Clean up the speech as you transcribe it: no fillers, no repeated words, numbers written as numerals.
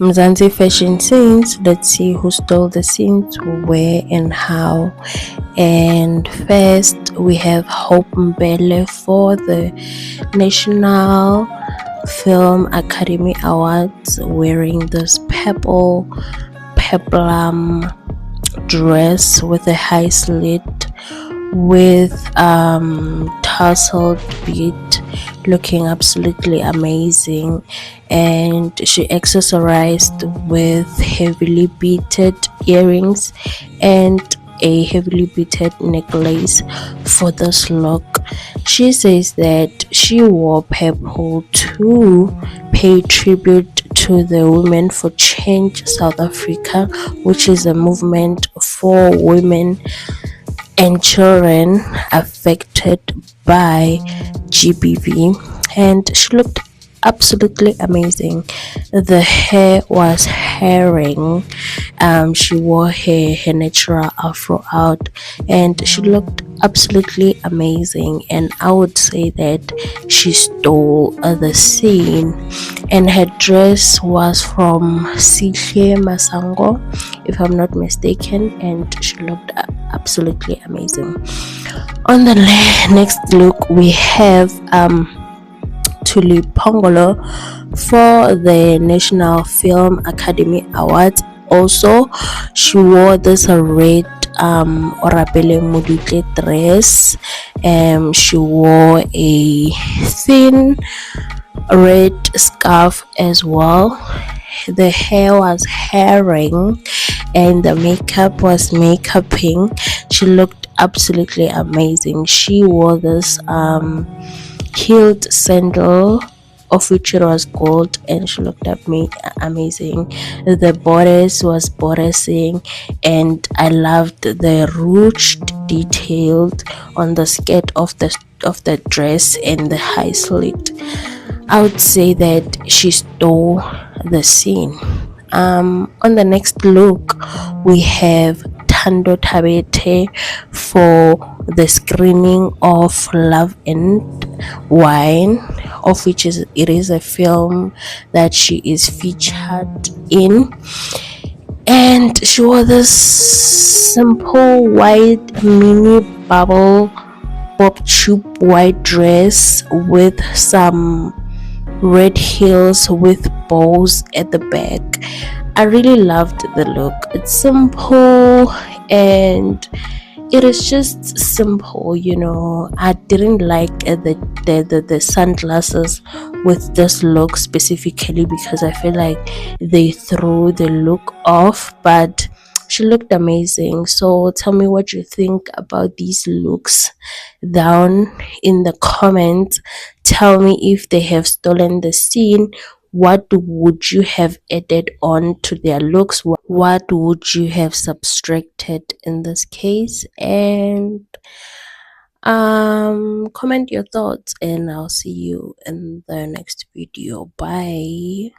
Mzansi fashion scenes. Let's see who stole the scenes, where and how. And first, we have Hope Mbele for the National Film Academy Awards, wearing this purple peplum dress with a high slit with tasseled bead, looking absolutely amazing. And she accessorized with heavily beaded earrings and a heavily beaded necklace for this look. She says that she wore purple to pay tribute to the Women for Change South Africa, which is a movement for women and children affected by GBV. And she looked absolutely amazing. The hair was herring. She wore her natural afro out, and she looked absolutely amazing. And I would say that she stole the scene. And her dress was from Sihle Masango, if I'm not mistaken, and she looked absolutely amazing. On the next look, we have Tuli Pongolo for the National Film Academy Awards. Also, she wore this red Orapele Mudutle dress. She wore a thin red scarf as well. The hair was herring and the makeup was makeuping. She looked absolutely amazing. She wore this heeled sandal, of which it was gold, and she looked at me amazing. The bodice was bodicing, and I loved the ruched detailed on the skirt of the dress and the high slit. I would say that she stole the scene. On the next look, we have Tando Tabete for the screening of Love and Wine, of which it is a film that she is featured in. And she wore this simple white mini bubble bob tube white dress with some red heels with bows at the back. I really loved the look. It's simple and it is just simple, I didn't like the sunglasses with this look specifically because I feel like they threw the look off, but she looked amazing. So tell me what you think about these looks down in the comments. Tell me if they have stolen the scene. What would you have added on to their looks? What would you have subtracted in this case? And comment your thoughts, and I'll see you in the next video. Bye.